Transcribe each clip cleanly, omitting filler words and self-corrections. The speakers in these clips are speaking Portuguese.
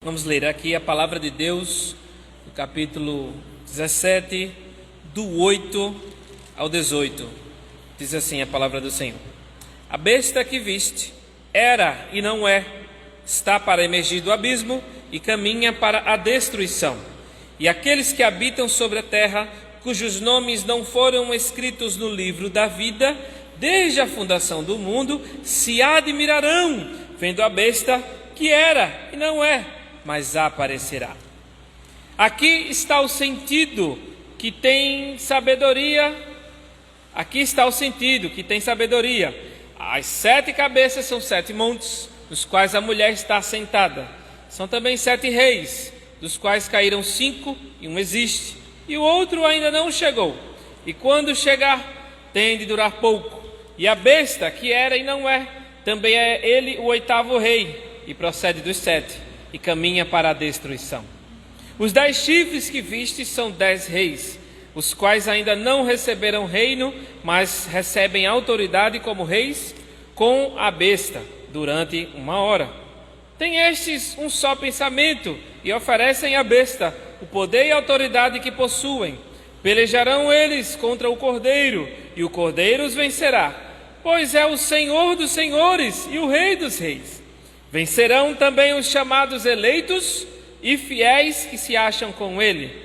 Vamos ler aqui a palavra de Deus, no capítulo 17, do 8 ao 18. Diz assim a palavra do Senhor: A besta que viste era e não é, está para emergir do abismo e caminha para a destruição. E aqueles que habitam sobre a terra, cujos nomes não foram escritos no livro da vida, desde a fundação do mundo, se admirarão, vendo a besta que era e não é, mas aparecerá. Aqui está o sentido que tem sabedoria. Aqui está o sentido que tem sabedoria. As 7 cabeças são 7 montes, nos quais a mulher está sentada. São também 7 reis, dos quais caíram 5 e um existe, e o outro ainda não chegou. E quando chegar, tem de durar pouco. E a besta, que era e não é, também é ele o 8º rei, e procede dos 7. E caminha para a destruição. Os 10 chifres que viste são 10 reis, os quais ainda não receberam reino, mas recebem autoridade como reis com a besta durante 1 hora. Tem estes um só pensamento e oferecem à besta o poder e a autoridade que possuem. Pelejarão eles contra o Cordeiro, e o Cordeiro os vencerá, pois é o Senhor dos senhores e o Rei dos reis. Vencerão também os chamados eleitos e fiéis que se acham com ele.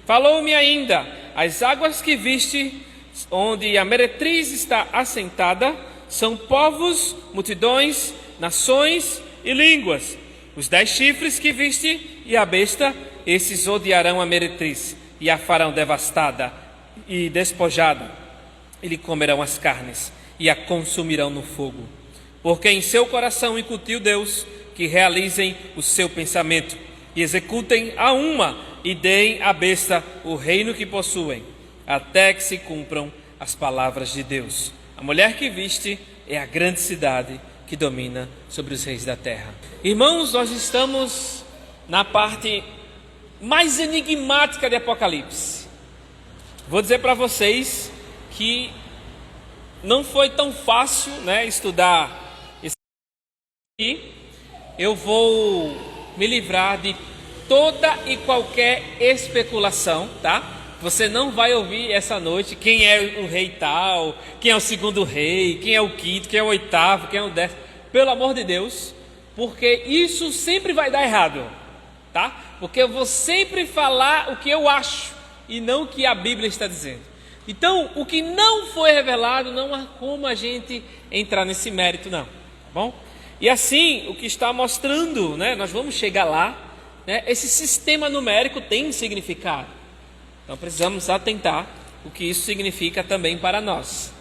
Falou-me ainda: as águas que viste, onde a meretriz está assentada, são povos, multidões, nações e línguas. Os 10 chifres que viste e a besta, esses odiarão a meretriz e a farão devastada e despojada. E lhe comerão as carnes e a consumirão no fogo. Porque em seu coração incutiu Deus que realizem o seu pensamento e executem a uma e deem à besta o reino que possuem, até que se cumpram as palavras de Deus. A mulher que viste é a grande cidade que domina sobre os reis da terra. Irmãos, nós estamos na parte mais enigmática de Apocalipse. Vou dizer para vocês que não foi tão fácil, estudar. Eu vou me livrar de toda e qualquer especulação, tá? Você não vai ouvir essa noite quem é o rei tal, quem é o segundo rei, quem é o quinto, quem é o 8º, quem é o 10º. Pelo amor de Deus, porque isso sempre vai dar errado, tá? Porque eu vou sempre falar o que eu acho e não o que a Bíblia está dizendo. Então, o que não foi revelado, não há como a gente entrar nesse mérito, não, tá bom? E assim, o que está mostrando, nós vamos chegar lá, esse sistema numérico tem significado. Então precisamos atentar o que isso significa também para nós.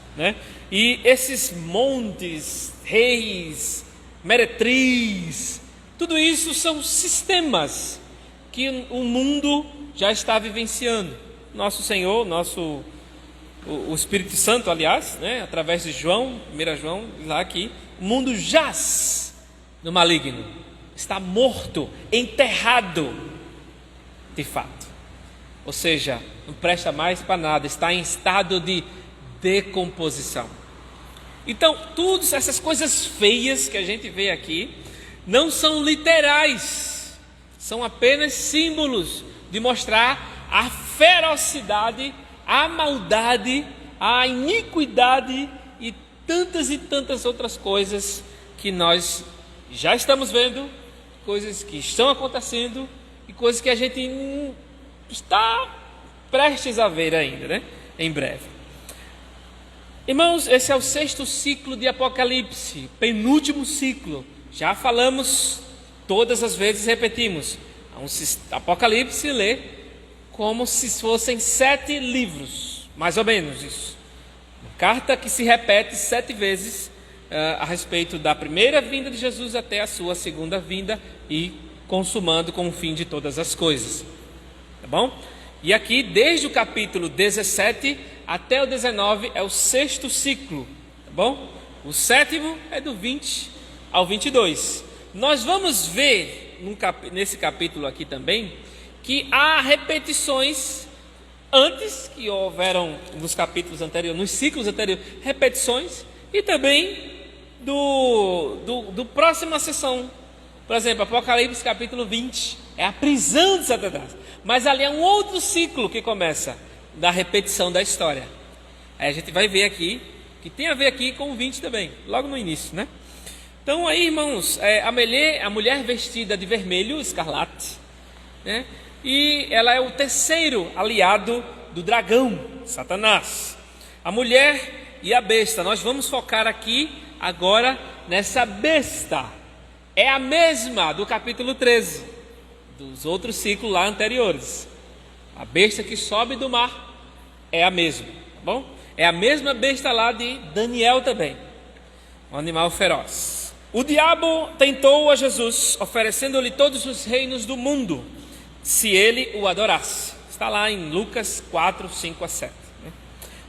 E esses montes, reis, meretriz, tudo isso são sistemas que o mundo já está vivenciando. Nosso Senhor, o Espírito Santo, aliás, através de João, 1 João, lá que o mundo jaz no maligno, está morto, enterrado, de fato. Ou seja, não presta mais para nada, está em estado de decomposição. Então, todas essas coisas feias que a gente vê aqui, não são literais, são apenas símbolos de mostrar a ferocidade, a maldade, a iniquidade e tantas outras coisas que nós já estamos vendo, coisas que estão acontecendo e coisas que a gente está prestes a ver ainda, em breve. Irmãos, esse é o 6º ciclo de Apocalipse, penúltimo ciclo. Já falamos todas as vezes, repetimos. Apocalipse lê como se fossem 7 livros, mais ou menos isso. Uma carta que se repete 7 vezes a respeito da primeira vinda de Jesus até a sua segunda vinda e consumando com o fim de todas as coisas. Tá bom? E aqui, desde o capítulo 17 até o 19, é o 6º ciclo. Tá bom? O 7º é do 20 ao 22. Nós vamos ver nesse capítulo aqui também que há repetições antes, que houveram nos capítulos anteriores, nos ciclos anteriores, repetições, e também do próxima sessão Por exemplo, Apocalipse capítulo 20 é a prisão de Satanás. Mas ali é um outro ciclo que começa, da repetição da história. Aí a gente vai ver aqui, que tem a ver aqui com o 20 também, logo no início, né? Então aí, irmãos, a mulher vestida de vermelho, escarlate, né? E ela é o terceiro aliado do dragão, Satanás. A mulher e a besta. Nós vamos focar aqui agora nessa besta. É a mesma do capítulo 13, dos outros ciclos lá anteriores. A besta que sobe do mar é a mesma, tá bom? É a mesma besta lá de Daniel também, um animal feroz. O diabo tentou a Jesus, oferecendo-lhe todos os reinos do mundo, se ele o adorasse. Está lá em Lucas 4, 5 a 7.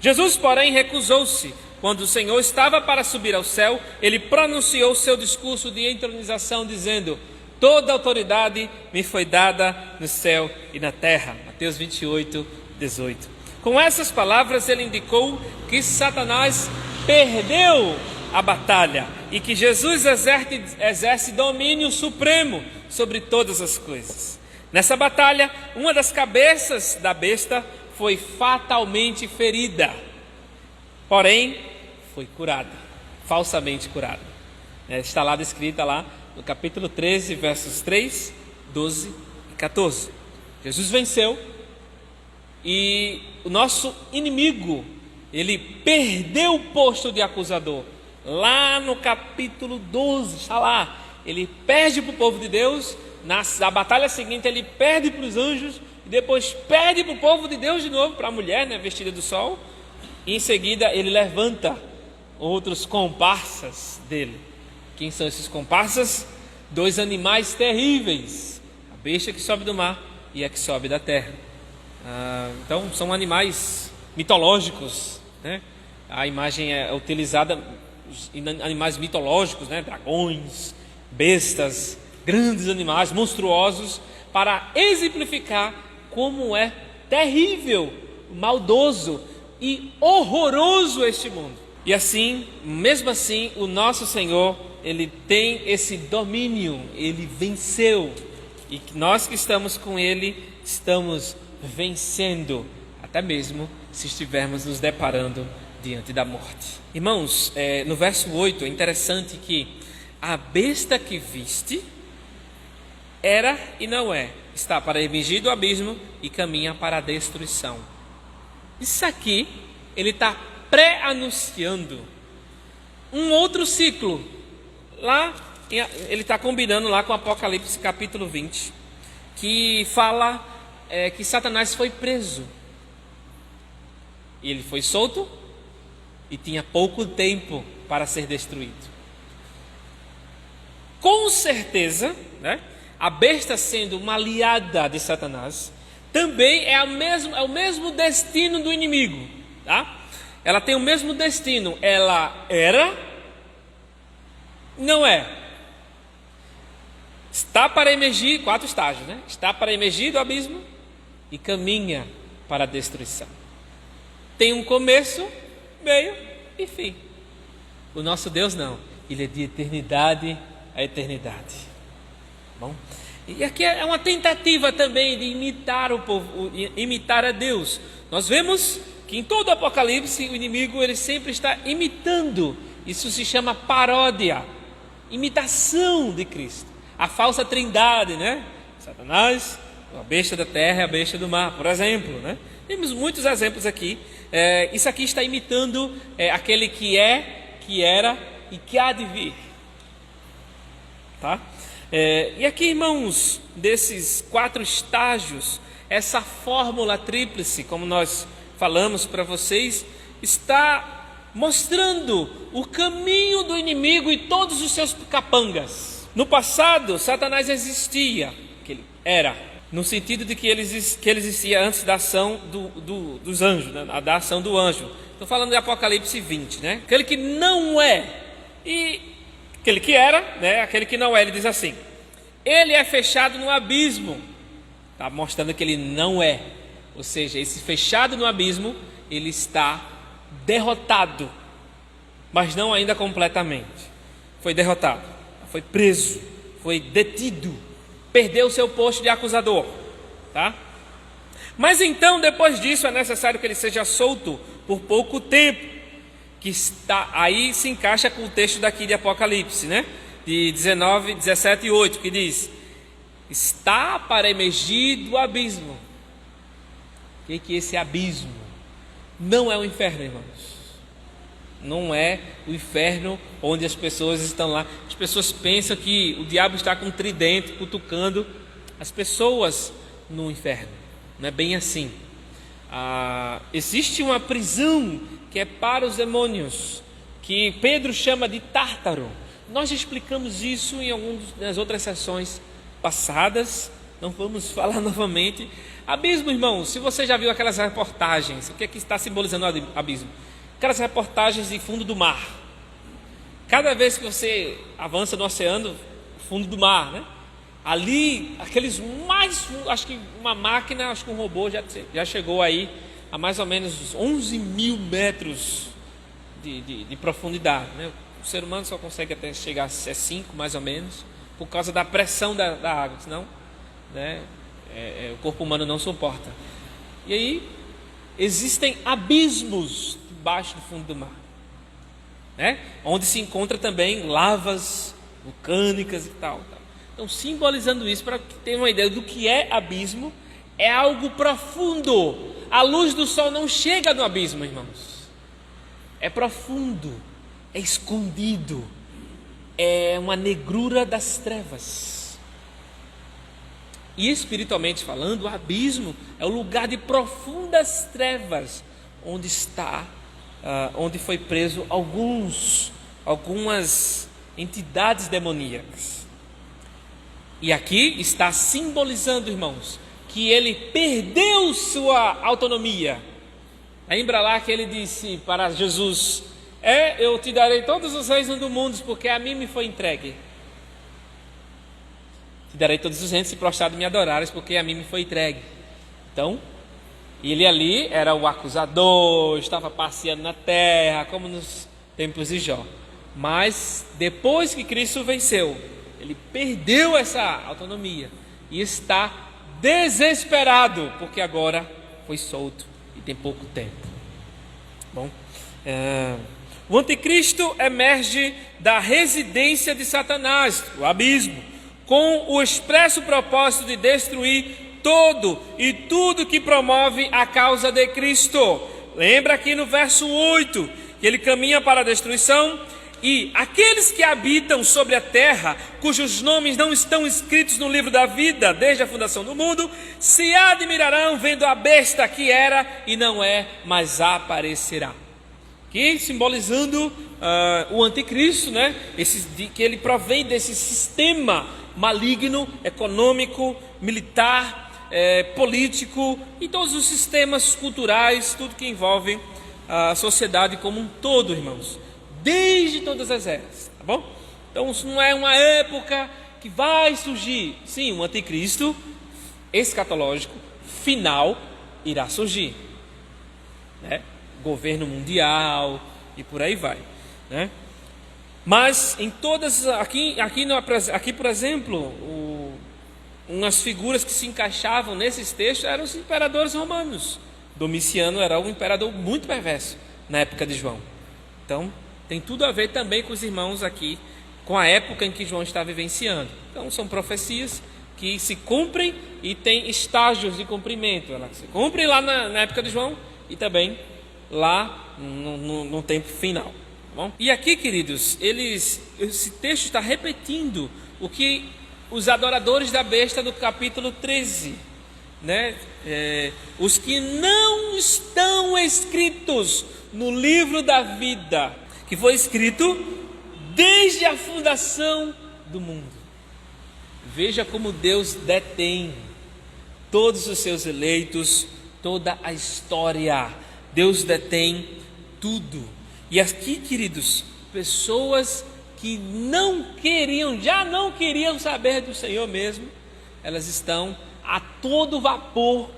Jesus, porém, recusou-se. Quando o Senhor estava para subir ao céu, ele pronunciou seu discurso de entronização, dizendo: toda autoridade me foi dada no céu e na terra. Mateus 28, 18. Com essas palavras, ele indicou que Satanás perdeu a batalha e que Jesus exerce domínio supremo sobre todas as coisas. Nessa batalha, uma das cabeças da besta foi fatalmente ferida, porém foi curada, falsamente curada. Está lá descrita lá no capítulo 13, versos 3, 12 e 14. Jesus venceu e o nosso inimigo, ele perdeu o posto de acusador. Lá no capítulo 12, está lá, ele perde para o povo de Deus. Na batalha seguinte ele perde para os anjos, e depois perde para o povo de Deus de novo, para a mulher, né, vestida do sol. E em seguida ele levanta outros comparsas dele. Quem são esses comparsas? 2 animais terríveis, a besta que sobe do mar e a que sobe da terra. Então são animais mitológicos, né? A imagem é utilizada em animais mitológicos, né? Dragões, bestas, grandes animais monstruosos, para exemplificar como é terrível, maldoso e horroroso este mundo. E assim, mesmo assim, o nosso Senhor, ele tem esse domínio, ele venceu, e nós que estamos com ele estamos vencendo, até mesmo se estivermos nos deparando diante da morte. Irmãos, no verso 8 é interessante que a besta que viste era e não é, está para emergir do abismo e caminha para a destruição. Isso aqui, ele está pré-anunciando um outro ciclo. Lá, ele está combinando lá com Apocalipse capítulo 20, que fala que Satanás foi preso. E ele foi solto e tinha pouco tempo para ser destruído. Com certeza, né? A besta, sendo uma aliada de Satanás, também é o mesmo destino do inimigo, tá? Ela tem o mesmo destino. Ela era, não é. Está para emergir, 4 estágios, né? Está para emergir do abismo e caminha para a destruição. Tem um começo, meio e fim. O nosso Deus não. Ele é de eternidade a eternidade. Bom, e aqui é uma tentativa também de imitar o povo, imitar a Deus. Nós vemos que em todo o Apocalipse o inimigo ele sempre está imitando. Isso se chama paródia, imitação de Cristo. A falsa trindade, né? Satanás, a besta da terra e a besta do mar, por exemplo, né? Temos muitos exemplos aqui. Isso aqui está imitando aquele que é, que era e que há de vir, tá? E aqui, irmãos, desses 4 estágios, essa fórmula tríplice, como nós falamos para vocês, está mostrando o caminho do inimigo e todos os seus capangas. No passado, Satanás existia, que ele era, no sentido de que ele existia antes da ação dos anjos, né? Da ação do anjo. Estou falando de Apocalipse 20, né? Aquele que não é, e aquele que era, né? Aquele que não é, ele diz assim: ele é fechado no abismo. Está mostrando que ele não é. Ou seja, esse fechado no abismo, ele está derrotado, mas não ainda completamente. Foi derrotado, foi preso, foi detido, perdeu o seu posto de acusador, tá? Mas então, depois disso, é necessário que ele seja solto por pouco tempo, que está aí se encaixa com o texto daqui de Apocalipse, né? De 19, 17 e 8, que diz: está para emergir do abismo. O que é esse abismo? Não é o inferno, irmãos. Não é o inferno onde as pessoas estão lá. As pessoas pensam que o diabo está com um tridente cutucando as pessoas no inferno. Não é bem assim. Existe uma prisão que é para os demônios, que Pedro chama de Tártaro. Nós já explicamos isso em algumas das outras sessões passadas, não vamos falar novamente. Abismo, irmão, se você já viu aquelas reportagens, o que é que está simbolizando o abismo? Aquelas reportagens de fundo do mar. Cada vez que você avança no oceano, fundo do mar, né? Ali, aqueles mais, acho que uma máquina, acho que um robô já chegou aí a mais ou menos 11 mil metros de profundidade, né? O ser humano só consegue até chegar a 5 mais ou menos, por causa da pressão da água, senão, né, o corpo humano não suporta. E aí existem abismos debaixo do fundo do mar, né, onde se encontra também lavas vulcânicas e tal. Então, simbolizando isso, para que tenha uma ideia do que é abismo, é algo profundo. A luz do sol não chega no abismo, irmãos. É profundo, é escondido, é uma negrura das trevas. E espiritualmente falando, o abismo é o lugar de profundas trevas, onde está, onde foi preso algumas entidades demoníacas. E aqui está simbolizando, irmãos, que ele perdeu sua autonomia. Lembra lá que ele disse para Jesus: eu te darei todos os reinos do mundo, porque a mim me foi entregue. Te darei todos os reinos se prostrado me adorares, porque a mim me foi entregue. Então, ele ali era o acusador, estava passeando na terra, como nos tempos de Jó. Mas depois que Cristo venceu, ele perdeu essa autonomia e está desesperado, porque agora foi solto e tem pouco tempo. Bom, o anticristo emerge da residência de Satanás, o abismo, com o expresso propósito de destruir todo e tudo que promove a causa de Cristo. Lembra aqui no verso 8, que ele caminha para a destruição. E aqueles que habitam sobre a terra, cujos nomes não estão escritos no livro da vida desde a fundação do mundo, se admirarão vendo a besta que era e não é, mas aparecerá. Que simbolizando o anticristo, né? Que ele provém desse sistema maligno, econômico, militar, político e todos os sistemas culturais, tudo que envolve a sociedade como um todo, irmãos. Desde todas as eras, tá bom? Então isso não é uma época que vai surgir. Sim, um anticristo escatológico final irá surgir, né? Governo mundial e por aí vai, né? Mas em todas aqui por exemplo, umas figuras que se encaixavam nesses textos eram os imperadores romanos. Domiciano era um imperador muito perverso na época de João. Então tem tudo a ver também com os irmãos aqui, com a época em que João está vivenciando. Então são profecias que se cumprem e tem estágios de cumprimento. Elas se cumprem lá na época de João e também lá no tempo final. Tá bom? E aqui, queridos, esse texto está repetindo o que os adoradores da besta do capítulo 13, né? Os que não estão escritos no livro da vida, que foi escrito desde a fundação do mundo. Veja como Deus detém todos os seus eleitos, toda a história. Deus detém tudo. E aqui, queridos, pessoas que já não queriam saber do Senhor mesmo, elas estão a todo vapor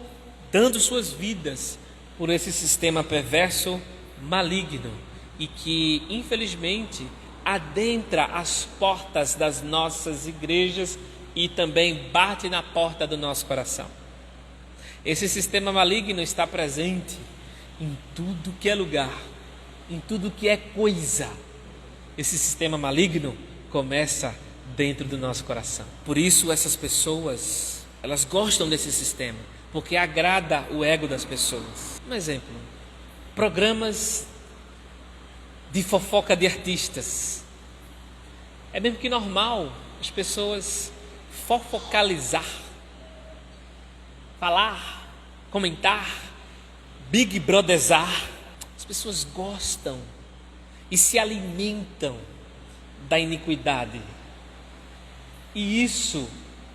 dando suas vidas por esse sistema perverso, maligno, e que infelizmente adentra as portas das nossas igrejas e também bate na porta do nosso coração. Esse sistema maligno está presente em tudo que é lugar, em tudo que é coisa. Esse sistema maligno começa dentro do nosso coração. Por isso essas pessoas, elas gostam desse sistema, porque agrada o ego das pessoas. Um exemplo, programas de fofoca de artistas. É mesmo que normal as pessoas fofocalizar, falar, comentar, Big Brotherzar. As pessoas gostam e se alimentam da iniquidade. E isso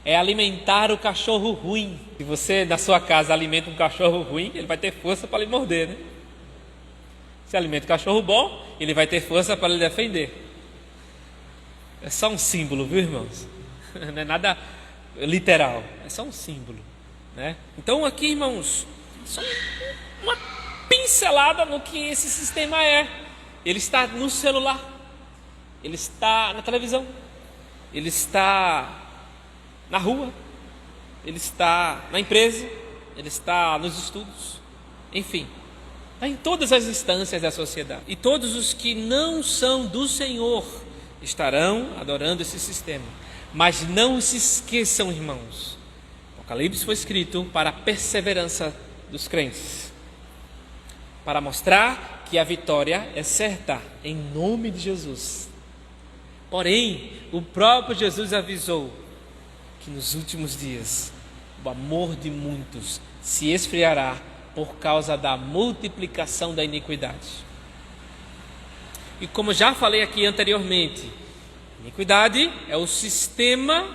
é alimentar o cachorro ruim. Se você na sua casa alimenta um cachorro ruim, ele vai ter força para lhe morder, né? Se alimenta o cachorro bom, ele vai ter força para lhe defender. É só um símbolo, viu, irmãos? Não é nada literal, é só um símbolo, né? Então aqui, irmãos, só uma pincelada no que esse sistema é. Ele está no celular, ele está na televisão, ele está na rua, ele está na empresa, ele está nos estudos, enfim, está em todas as instâncias da sociedade. E todos os que não são do Senhor estarão adorando esse sistema. Mas não se esqueçam, irmãos, o Apocalipse foi escrito para a perseverança dos crentes, para mostrar que a vitória é certa, em nome de Jesus. Porém, o próprio Jesus avisou que nos últimos dias o amor de muitos se esfriará por causa da multiplicação da iniquidade. E como já falei aqui anteriormente, iniquidade é o sistema,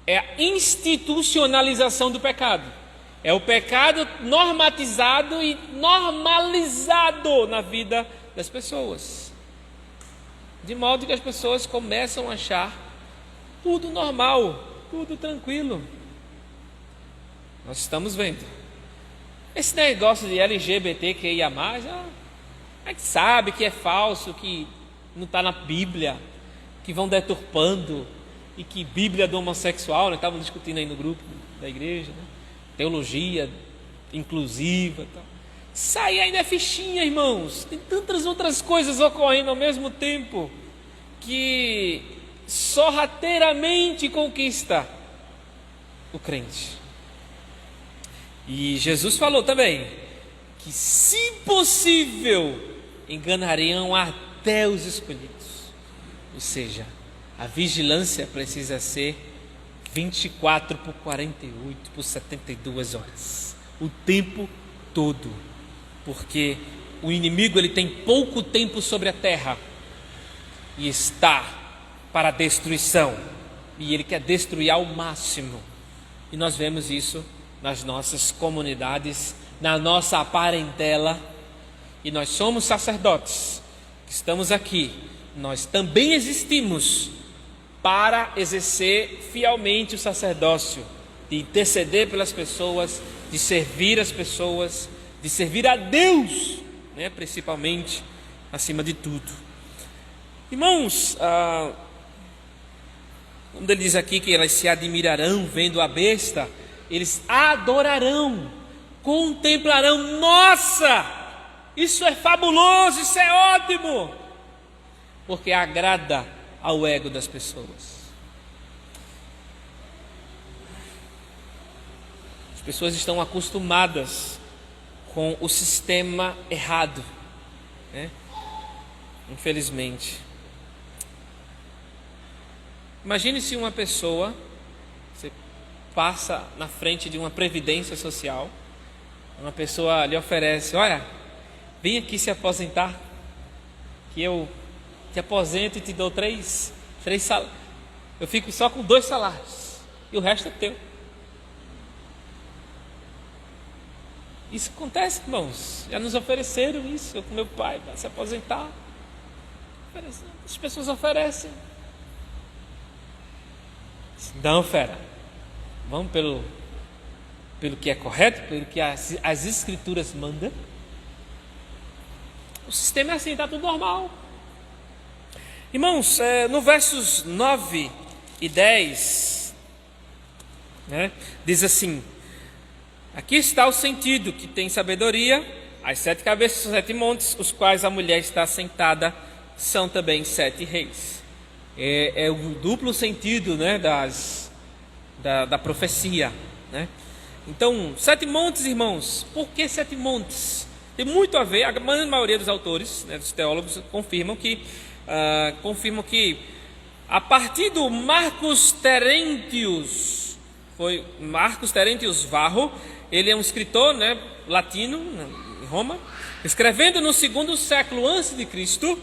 é a institucionalização do pecado. É o pecado normatizado e normalizado na vida das pessoas. De modo que as pessoas começam a achar tudo normal, tudo tranquilo. Nós estamos vendo. Esse negócio de LGBTQIA+, a gente sabe que é falso, que não está na Bíblia, que vão deturpando, e que Bíblia do homossexual, nós estávamos discutindo aí no grupo da igreja, né? Teologia inclusiva, tal. Isso aí ainda é fichinha, irmãos. Tem tantas outras coisas ocorrendo ao mesmo tempo que sorrateiramente conquista o crente. E Jesus falou também que, se possível, enganariam até os escolhidos. Ou seja, a vigilância precisa ser 24 por 48 por 72 horas, o tempo todo, porque o inimigo ele tem pouco tempo sobre a terra e está para a destruição, e ele quer destruir ao máximo. E nós vemos isso nas nossas comunidades, na nossa parentela. E nós somos sacerdotes que estamos aqui, nós também existimos para exercer fielmente o sacerdócio, de interceder pelas pessoas, de servir as pessoas, de servir a Deus, né, principalmente, acima de tudo. Irmãos, quando ele diz aqui que elas se admirarão vendo a besta, eles adorarão, contemplarão. Nossa, isso é fabuloso, isso é ótimo, porque agrada ao ego das pessoas. As pessoas estão acostumadas com o sistema errado, né? Infelizmente. Imagine se uma pessoa, você passa na frente de uma previdência social, uma pessoa lhe oferece: olha, vem aqui se aposentar, que eu te aposento e te dou três salários. Eu fico só com 2 salários e o resto é teu. Isso acontece, irmãos. Já nos ofereceram isso. Eu com meu pai para se aposentar. As pessoas oferecem. Não, fera. Vamos pelo que é correto, pelo que as escrituras mandam. O sistema é assim, está tudo normal. Irmãos, no versos 9 e 10, né, diz assim: aqui está o sentido que tem sabedoria, as 7 cabeças são 7 montes, os quais a mulher está sentada, são também 7 reis. É o duplo sentido, né, da profecia, né? Então, 7 montes, irmãos. Por que 7 montes? Tem muito a ver. A maioria dos autores, né, dos teólogos, confirmam que a partir do Marcus Terentius Varro, ele é um escritor, né, latino, em Roma, escrevendo no 2º século a.C.,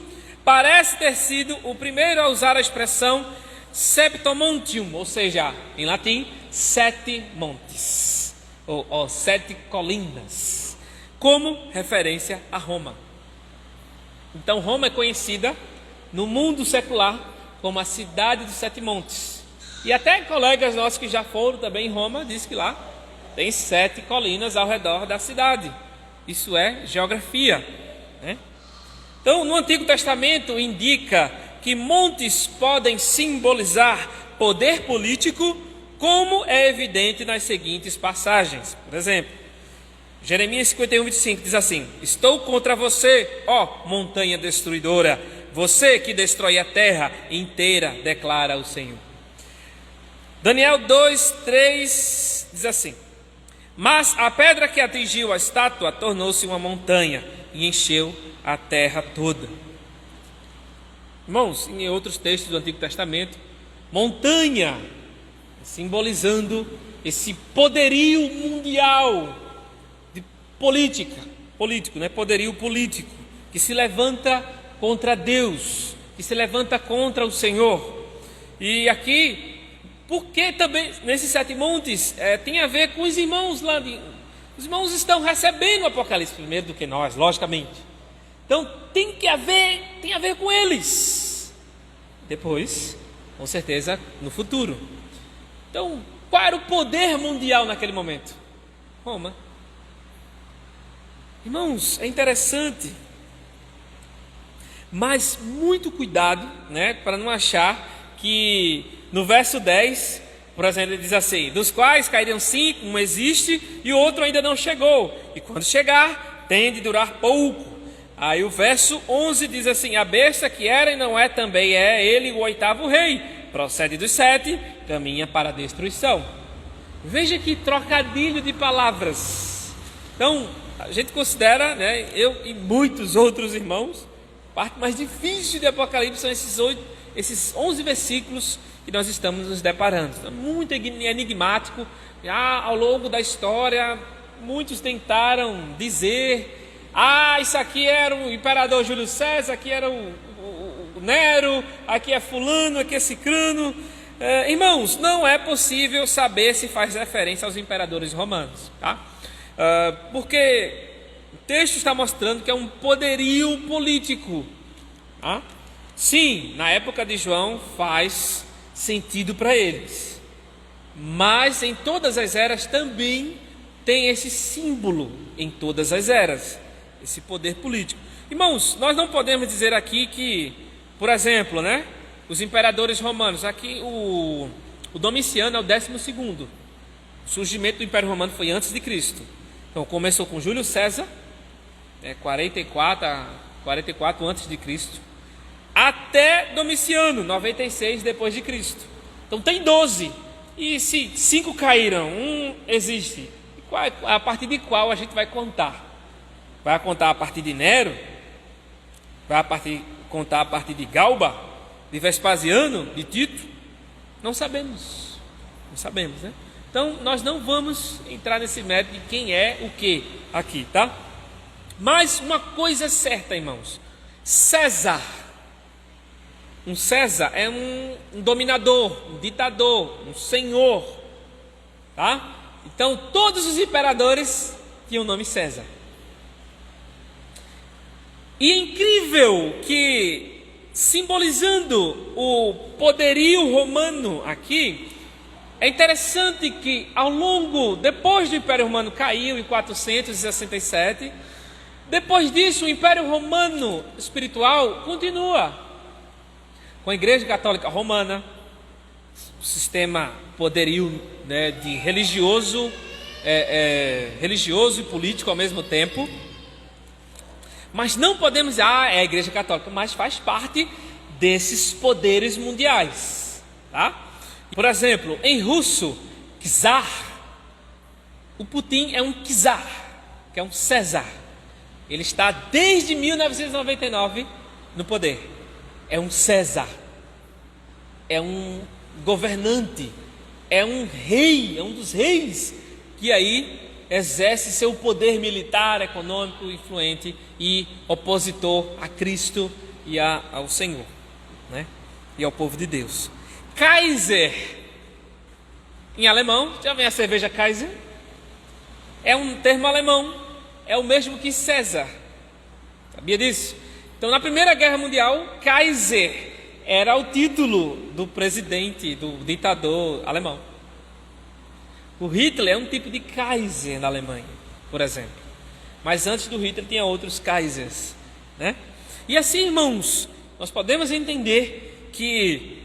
parece ter sido o primeiro a usar a expressão septomontium, ou seja, em latim, 7 montes, ou 7 colinas, como referência a Roma. Então, Roma é conhecida no mundo secular como a cidade dos 7 montes. E até colegas nossos que já foram também em Roma dizem que lá tem 7 colinas ao redor da cidade. Isso é geografia, né? Então, no Antigo Testamento indica que montes podem simbolizar poder político, como é evidente nas seguintes passagens. Por exemplo, Jeremias 51, 25 diz assim: estou contra você, ó montanha destruidora, você que destrói a terra inteira, declara o Senhor. Daniel 2, 3 diz assim: mas a pedra que atingiu a estátua tornou-se uma montanha e encheu a terra toda. Irmãos, em outros textos do Antigo Testamento, montanha simbolizando esse poderio mundial de político, né? Poderio político que se levanta contra Deus, que se levanta contra o Senhor. E aqui, porque também nesses 7 montes tem a ver com os irmãos lá. Os irmãos estão recebendo o Apocalipse primeiro do que nós, logicamente. Então tem a ver com eles. Depois, com certeza, no futuro. Então, qual era o poder mundial naquele momento? Roma. Irmãos, é interessante, mas muito cuidado, né, para não achar que no verso 10, por exemplo, ele diz assim: dos quais cairiam 5, um existe e o outro ainda não chegou, e quando chegar, tem de durar pouco. Aí o verso 11 diz assim: a besta que era e não é, também é ele o 8º rei, procede dos 7, caminha para a destruição. Veja que trocadilho de palavras. Então, a gente considera, né, eu e muitos outros irmãos, a parte mais difícil de Apocalipse são esses 11 versículos que nós estamos nos deparando. Então, muito enigmático. Ao longo da história, muitos tentaram dizer: isso aqui era o imperador Júlio César, aqui era o Nero, aqui é fulano, aqui é cicrano. Irmãos, não é possível saber se faz referência aos imperadores romanos, tá? Porque o texto está mostrando que é um poderio político, tá? Sim, na época de João faz sentido para eles, mas em todas as eras também tem esse símbolo, em todas as eras, esse poder político. Irmãos, nós não podemos dizer aqui que, por exemplo, né, os imperadores romanos, aqui o Domiciano é o 12º. O surgimento do Império Romano foi antes de Cristo. Então começou com Júlio César, 44 antes de Cristo, até Domiciano, 96 depois de Cristo. Então tem 12. E se 5 caíram, um existe. A partir de qual a gente vai contar? Vai contar a partir de Nero? Vai contar a partir de Galba? De Vespasiano? De Tito? Não sabemos. Não sabemos, né? Então nós não vamos entrar nesse mérito de quem é o que aqui, tá? Mas uma coisa é certa, irmãos: César. Um César é um dominador, um ditador, um senhor, tá? Então todos os imperadores tinham o nome César. E é incrível que, simbolizando o poderio romano aqui, é interessante que depois do Império Romano caiu em 467, depois disso o Império Romano espiritual continua. com a Igreja Católica Romana, o sistema poderio, né, de religioso e político ao mesmo tempo. Mas não podemos dizer, é a Igreja Católica, mas faz parte desses poderes mundiais, tá? Por exemplo, em russo, czar, o Putin é um czar, que é um César. Ele está desde 1999 no poder. É um César, é um governante, é um rei, é um dos reis que aí exerce seu poder militar, econômico, influente e opositor a Cristo e ao Senhor, né? E ao povo de Deus. Kaiser, em alemão, já vem a cerveja Kaiser? É um termo alemão, é o mesmo que César. Sabia disso? Então, na Primeira Guerra Mundial, Kaiser era o título do presidente, do ditador alemão. O Hitler é um tipo de Kaiser na Alemanha, por exemplo. Mas antes do Hitler tinha outros Kaisers, né? E assim, irmãos, nós podemos entender que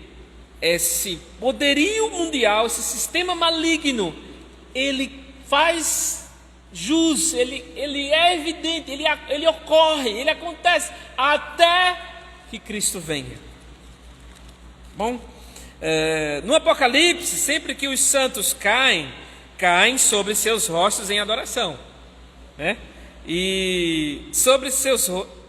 esse poderio mundial, esse sistema maligno, ele faz jus, ele é evidente, ele ocorre, ele acontece até que Cristo venha. Bom, no Apocalipse, sempre que os santos caem sobre seus rostos em adoração, né? E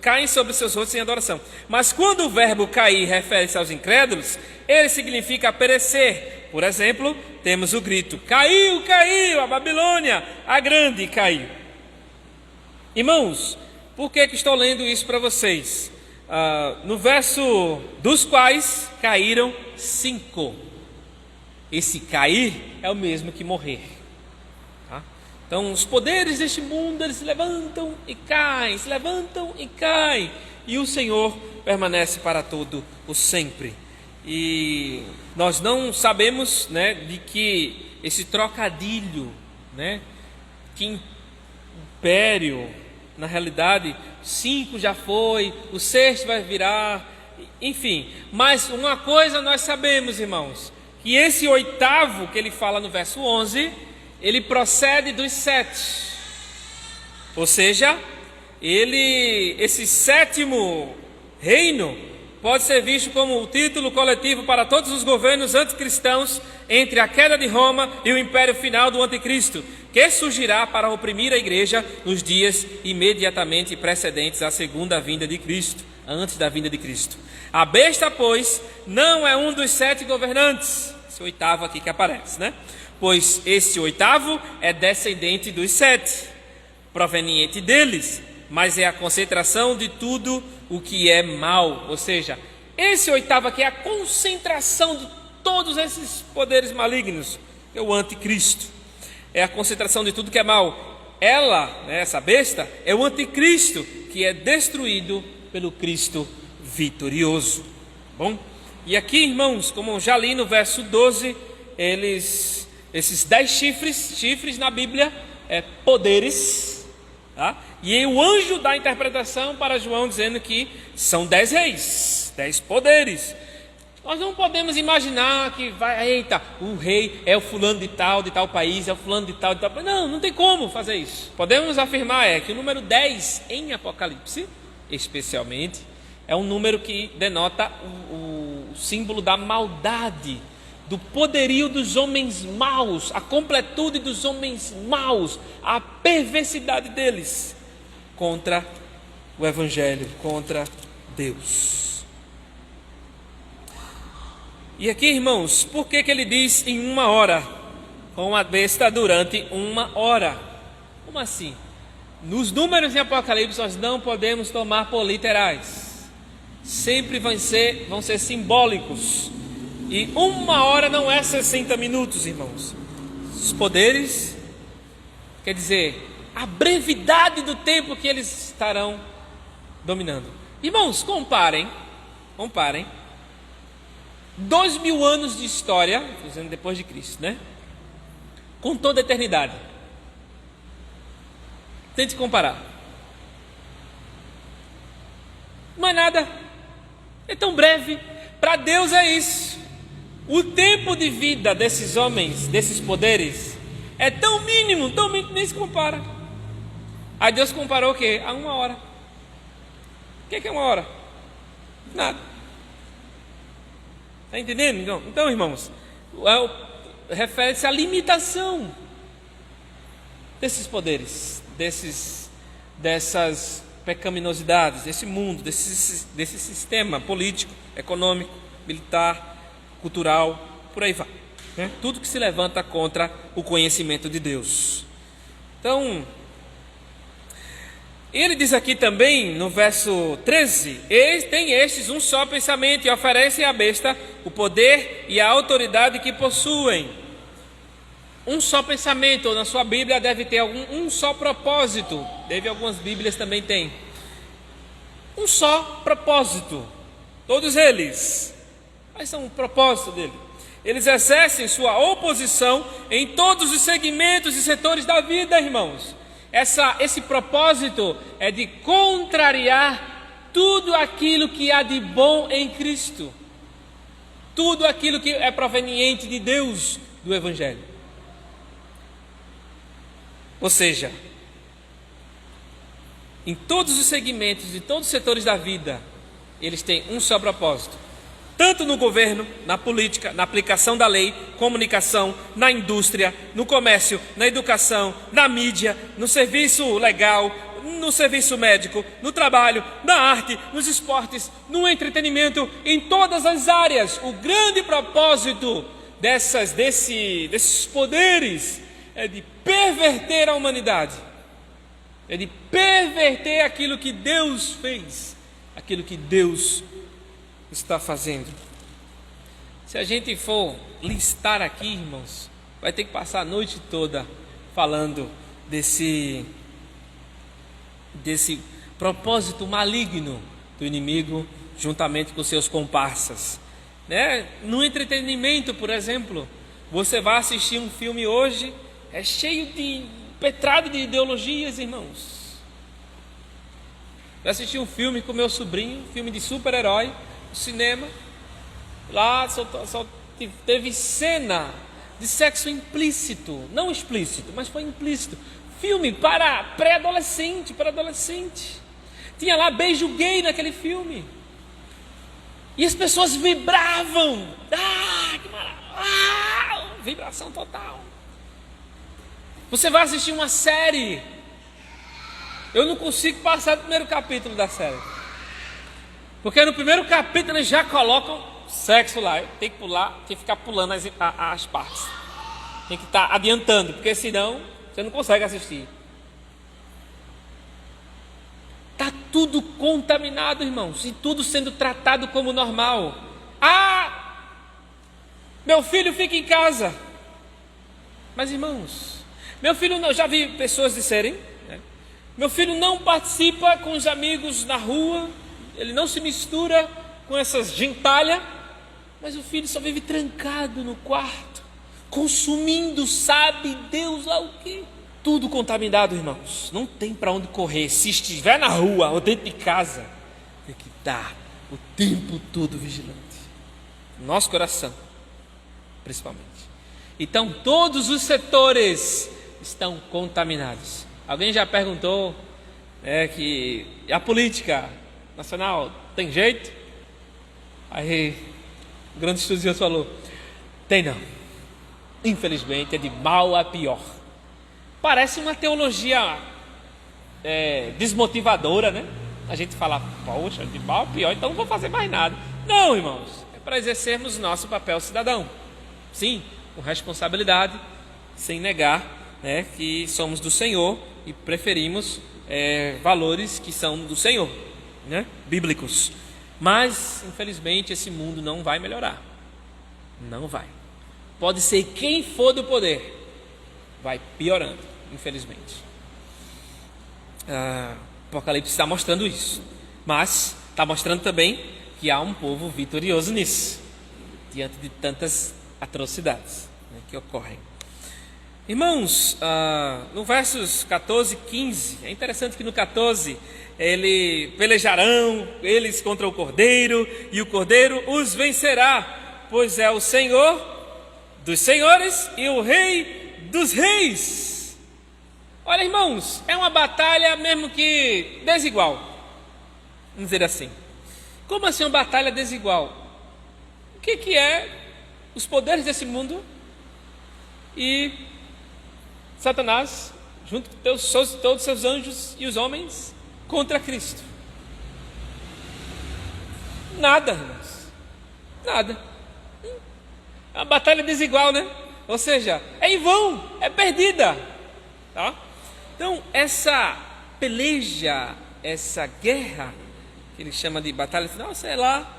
caem sobre seus rostos em adoração. Mas quando o verbo cair refere-se aos incrédulos, ele significa perecer. Por exemplo, temos o grito: caiu, caiu, a Babilônia, a grande caiu. Irmãos, por que estou lendo isso para vocês? No verso dos quais caíram 5. Esse cair é o mesmo que morrer, tá? Então os poderes deste mundo, eles se levantam e caem, se levantam e caem, e o Senhor permanece para todo o sempre. E nós não sabemos, né, de que esse trocadilho, né, que império, na realidade 5 já foi, o 6º vai virar, enfim. Mas uma coisa nós sabemos, irmãos, que esse 8º que ele fala no verso 11, ele procede dos 7. Ou seja, esse 7º reino pode ser visto como o título coletivo para todos os governos anticristãos entre a queda de Roma e o império final do anticristo, que surgirá para oprimir a igreja nos dias imediatamente precedentes à segunda vinda de Cristo, antes da vinda de Cristo. A besta, pois, não é um dos 7 governantes, esse 8º aqui que aparece, né? Pois esse 8º é descendente dos 7, proveniente deles, mas é a concentração de tudo o que é mal. Ou seja, esse 8º aqui é a concentração de todos esses poderes malignos, é o anticristo. É a concentração de tudo que é mal. Ela, né, essa besta, é o anticristo que é destruído pelo Cristo vitorioso. Bom, e aqui, irmãos, como já li no verso 12, esses 10 chifres na Bíblia, poderes, tá? E o anjo dá a interpretação para João dizendo que são 10 reis, 10 poderes. Nós não podemos imaginar que o rei é o fulano de tal país, é o fulano de tal país. Não tem como fazer isso. Podemos afirmar que o número 10 em Apocalipse, especialmente, é um número que denota o símbolo da maldade, do poderio dos homens maus, a completude dos homens maus, a perversidade deles contra o Evangelho, contra Deus. E aqui, irmãos, por que ele diz em 1 hora, com a besta durante 1 hora? Como assim? Nos números em Apocalipse nós não podemos tomar por literais, sempre vão ser simbólicos. E 1 hora não é 60 minutos, irmãos. Os poderes, quer dizer, a brevidade do tempo que eles estarão dominando. Irmãos, comparem 2000 anos de história, dizendo depois de Cristo, né? Com toda a eternidade. Tente comparar. Não é nada. É tão breve. Para Deus é isso. O tempo de vida desses homens, desses poderes, é tão mínimo, nem se compara. Aí Deus comparou o quê? A 1 hora. O que é 1 hora? Nada. Está entendendo? Então, irmãos, refere-se à limitação desses poderes, dessas pecaminosidades, desse mundo, desse sistema político, econômico, militar, cultural, por aí vai, né? Tudo que se levanta contra o conhecimento de Deus. Então, ele diz aqui também no verso 13: tem estes um só pensamento e oferecem à besta o poder e a autoridade que possuem. Um só pensamento, ou na sua Bíblia deve ter um só propósito. Algumas Bíblias também tem um só propósito, todos eles. Quais são o propósito dele? Eles exercem sua oposição em todos os segmentos e setores da vida, irmãos. Esse propósito é de contrariar tudo aquilo que há de bom em Cristo, tudo aquilo que é proveniente de Deus, do Evangelho. Ou seja, em todos os segmentos e todos os setores da vida, eles têm um só propósito. Tanto no governo, na política, na aplicação da lei, comunicação, na indústria, no comércio, na educação, na mídia, no serviço legal, no serviço médico, no trabalho, na arte, nos esportes, no entretenimento, em todas as áreas. O grande propósito desses poderes é de perverter a humanidade, é de perverter aquilo que Deus fez, aquilo que Deus está fazendo. Se a gente for listar aqui, irmãos, vai ter que passar a noite toda falando desse propósito maligno do inimigo, juntamente com seus comparsas, né? No entretenimento, por exemplo, você vai assistir um filme hoje, é cheio de petrado de ideologias, irmãos. Eu assisti um filme com meu sobrinho, filme de super-herói, no cinema. Lá só teve cena de sexo implícito, não explícito, mas foi implícito. Filme para pré-adolescente, para adolescente. Tinha lá beijo gay naquele filme. E as pessoas vibravam. Que maravilha! Vibração total. Você vai assistir uma série. Eu não consigo passar do primeiro capítulo da série. Porque no primeiro capítulo eles já colocam sexo lá. Tem que pular, tem que ficar pulando as partes. Tem que estar adiantando, porque senão você não consegue assistir. Está tudo contaminado, irmãos, e tudo sendo tratado como normal. Meu filho fica em casa. Mas, irmãos, meu filho não, já vi pessoas disserem, né? Meu filho não participa com os amigos na rua, ele não se mistura com essas gentalhas, mas o filho só vive trancado no quarto, consumindo, sabe Deus lá o quê? Tudo contaminado, irmãos. Não tem para onde correr. Se estiver na rua ou dentro de casa, tem que estar o tempo todo vigilante. Nosso coração, principalmente. Então, todos os setores estão contaminados. Alguém já perguntou que a política nacional tem jeito? Aí, o grande estudioso falou: tem não. Infelizmente, é de mal a pior. Parece uma teologia desmotivadora, né? A gente fala, poxa, de mal a pior, então não vou fazer mais nada. Não, irmãos, é para exercermos nosso papel cidadão. Sim, com responsabilidade, sem negar, né, que somos do Senhor e preferimos valores que são do Senhor, né, bíblicos. Mas, infelizmente, esse mundo não vai melhorar. Não vai. Pode ser quem for do poder, vai piorando, infelizmente. Apocalipse está mostrando isso, mas está mostrando também que há um povo vitorioso nisso, diante de tantas atrocidades, né, que ocorrem. Irmãos, no versos 14 e 15, é interessante que no 14, ele pelejarão eles contra o Cordeiro, e o Cordeiro os vencerá, pois é o Senhor dos senhores e o Rei dos reis. Olha, irmãos, é uma batalha mesmo que desigual, vamos dizer assim. Como assim uma batalha desigual? O que é os poderes desse mundo e Satanás, junto com todos os seus anjos e os homens, contra Cristo? Nada, irmãos, nada. É uma batalha desigual, né? Ou seja, é em vão, é perdida, tá? Então, essa peleja, essa guerra, que ele chama de batalha final, sei lá,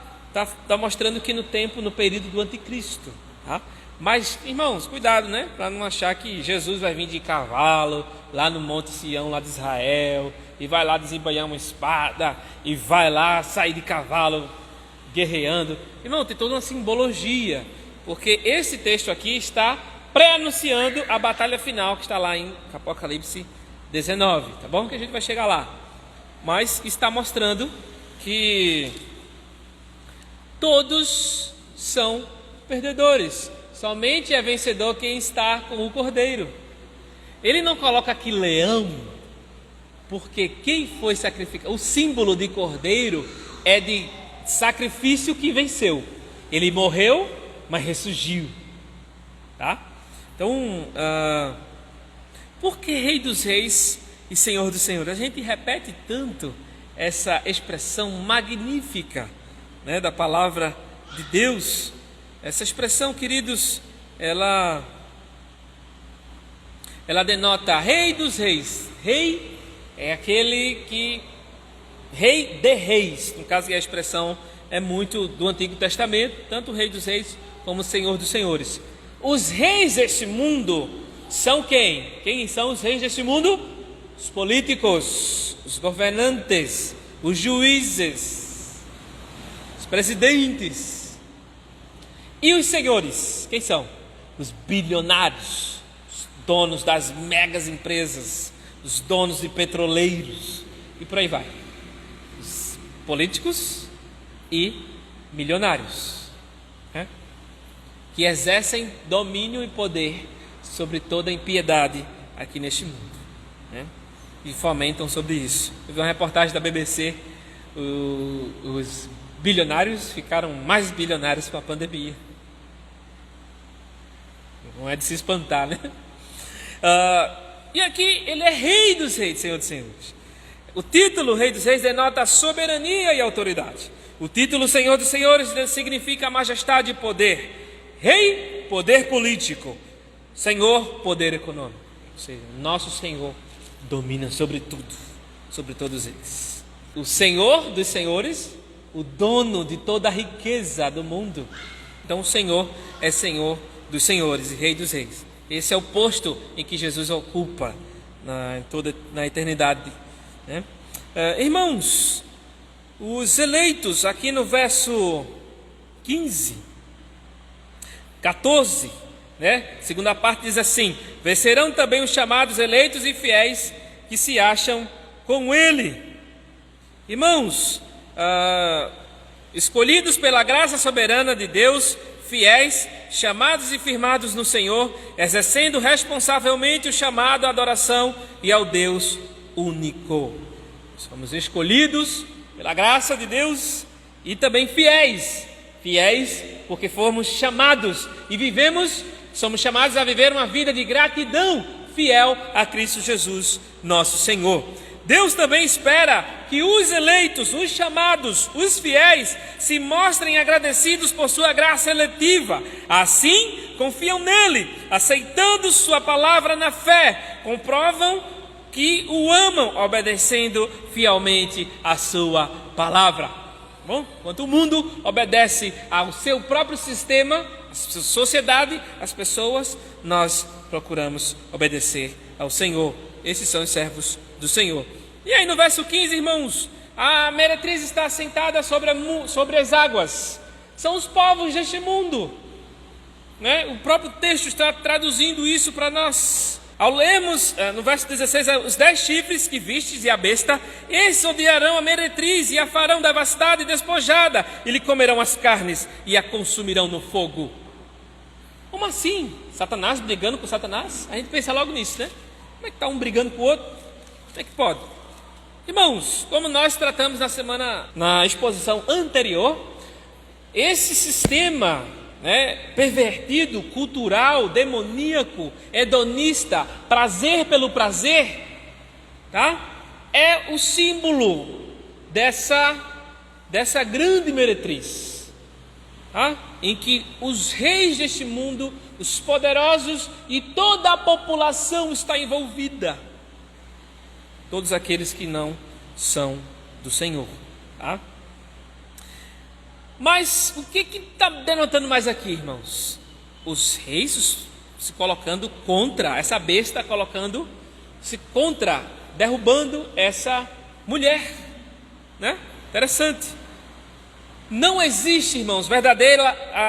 está mostrando que no período do anticristo, tá? Mas, irmãos, cuidado, né? Para não achar que Jesus vai vir de cavalo lá no Monte Sião, lá de Israel, e vai lá desembanhar uma espada, e vai lá sair de cavalo guerreando. Irmão, tem toda uma simbologia, porque esse texto aqui está pré-anunciando a batalha final que está lá em Apocalipse 19, tá bom? Que a gente vai chegar lá. Mas está mostrando que todos são perdedores. Somente é vencedor quem está com o Cordeiro. Ele não coloca aqui leão, porque quem foi sacrificado, o símbolo de Cordeiro é de sacrifício que venceu. Ele morreu, mas ressurgiu, tá? Então, por que Rei dos Reis e Senhor dos Senhores? A gente repete tanto essa expressão magnífica, né, da palavra de Deus. Essa expressão, queridos, ela denota Rei dos Reis. Rei é aquele que... Rei de Reis, no caso, a expressão é muito do Antigo Testamento, tanto o Rei dos Reis como o Senhor dos Senhores. Os reis deste mundo são quem? Quem são os reis deste mundo? Os políticos, os governantes, os juízes, os presidentes. E os senhores, quem são? Os bilionários, os donos das megas empresas, os donos de petroleiros, e por aí vai. Os políticos e milionários, né? Que exercem domínio e poder sobre toda a impiedade aqui neste mundo, né? E fomentam sobre isso. Eu vi uma reportagem da BBC, os bilionários ficaram mais bilionários com a pandemia. Não é de se espantar, né? E aqui ele é Rei dos Reis, Senhor dos Senhores. O título Rei dos Reis denota a soberania e autoridade. O título Senhor dos Senhores significa majestade e poder. Rei, poder político. Senhor, poder econômico. Ou seja, nosso Senhor domina sobre tudo, sobre todos eles. O Senhor dos Senhores, o dono de toda a riqueza do mundo. Então o Senhor é Senhor dos Senhores e Rei dos Reis. Esse é o posto em que Jesus ocupa na eternidade, né? Irmãos, os eleitos, aqui no verso 14, né? Segunda parte diz assim: vencerão também os chamados eleitos e fiéis que se acham com ele. Irmãos, escolhidos pela graça soberana de Deus, fiéis, chamados e firmados no Senhor, exercendo responsavelmente o chamado à adoração e ao Deus único. Somos escolhidos pela graça de Deus e também fiéis porque fomos chamados e somos chamados a viver uma vida de gratidão, fiel a Cristo Jesus, nosso Senhor. Deus também espera que os eleitos, os chamados, os fiéis se mostrem agradecidos por sua graça eletiva. Assim, confiam nele, aceitando sua palavra na fé, comprovam que o amam, obedecendo fielmente a sua palavra. Bom, enquanto o mundo obedece ao seu próprio sistema, a sua sociedade, as pessoas, nós procuramos obedecer ao Senhor. Esses são os servos do Senhor. E aí no verso 15, irmãos, a meretriz está assentada sobre as águas. São os povos deste mundo. né? O próprio texto está traduzindo isso para nós. Ao lermos no verso 16, os 10 chifres que vistes e a besta, esses odiarão a meretriz e a farão devastada e despojada, e lhe comerão as carnes e a consumirão no fogo. Como assim? Satanás brigando com Satanás? A gente pensa logo nisso, né? Como é que está um brigando com o outro? Como é que pode? Irmãos, como nós tratamos na exposição anterior, esse sistema, né, pervertido, cultural, demoníaco, hedonista, prazer pelo prazer, tá? É o símbolo dessa grande meretriz, tá? Em que os reis deste mundo, os poderosos e toda a população está envolvida, todos aqueles que não são do Senhor, tá? Mas o que está denotando mais aqui, irmãos? Os reis se colocando contra, essa besta colocando-se contra, derrubando essa mulher, né? Interessante. Não existe, irmãos, verdadeira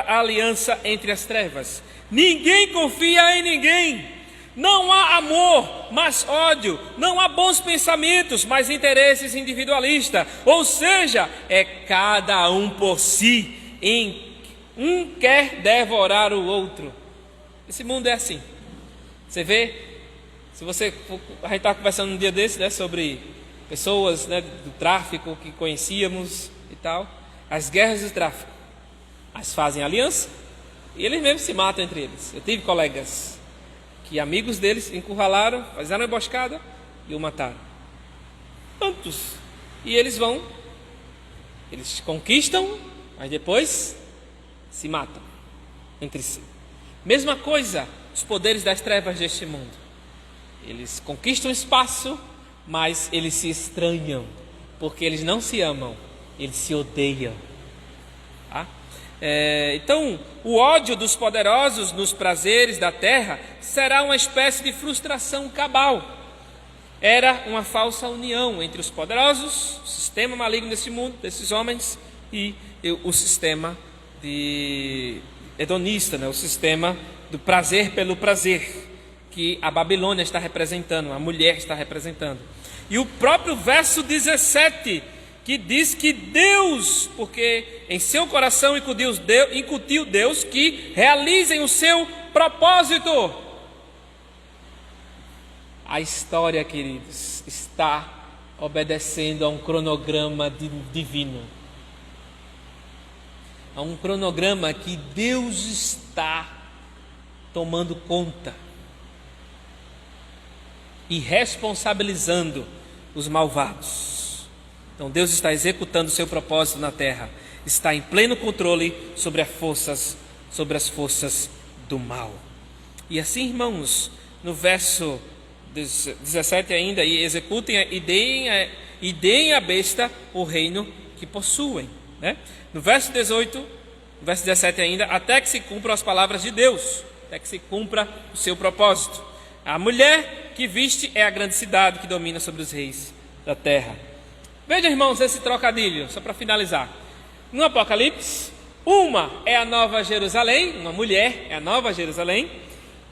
aliança entre as trevas. Ninguém confia em ninguém. Não há amor, mas ódio. Não há bons pensamentos, mas interesses individualistas. Ou seja, é cada um por si. Um quer devorar o outro. Esse mundo é assim. Você vê, a gente estava conversando um dia desse, né, sobre pessoas, né, do tráfico que conhecíamos e tal. As guerras do tráfico. Elas fazem aliança e eles mesmos se matam entre eles. Eu tive colegas que amigos deles encurralaram, fizeram uma emboscada e o mataram. Tantos. E eles conquistam, mas depois se matam entre si. Mesma coisa, os poderes das trevas deste mundo. Eles conquistam espaço, mas eles se estranham, porque eles não se amam, eles se odeiam. Tá? Então, o ódio dos poderosos nos prazeres da terra será uma espécie de frustração cabal. Era uma falsa união entre os poderosos, o sistema maligno desse mundo, desses homens, e o sistema hedonista, né? O sistema do prazer pelo prazer, que a Babilônia está representando, a mulher está representando. E o próprio verso 17, que diz que Deus, porque em seu coração incutiu Deus que realizem o seu propósito. A história, queridos, está obedecendo a um cronograma divino. A um cronograma que Deus está tomando conta e responsabilizando os malvados. Então Deus está executando o seu propósito na terra, está em pleno controle sobre as forças do mal. E assim, irmãos, no verso 17 ainda, e executem e deem à besta o reino que possuem, né? No verso 18, no verso 17 ainda, até que se cumpram as palavras de Deus, até que se cumpra o seu propósito. A mulher que viste é a grande cidade que domina sobre os reis da terra. Veja, irmãos, esse trocadilho, só para finalizar. No Apocalipse, uma é a Nova Jerusalém, uma mulher é a Nova Jerusalém,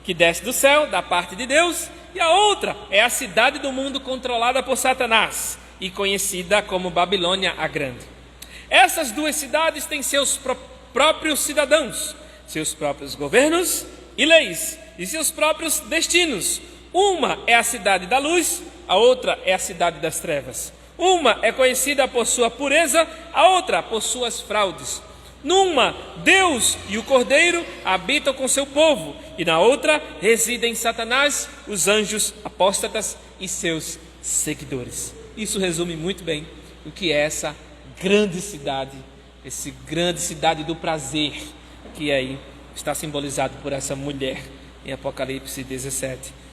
que desce do céu, da parte de Deus, e a outra é a cidade do mundo controlada por Satanás e conhecida como Babilônia a Grande. Essas duas cidades têm seus próprios cidadãos, seus próprios governos e leis, e seus próprios destinos. Uma é a cidade da luz, a outra é a cidade das trevas. Uma é conhecida por sua pureza, a outra por suas fraudes. Numa, Deus e o Cordeiro habitam com seu povo, e na outra residem Satanás, os anjos apóstatas e seus seguidores. Isso resume muito bem o que é essa grande cidade do prazer, que aí está simbolizado por essa mulher em Apocalipse 17.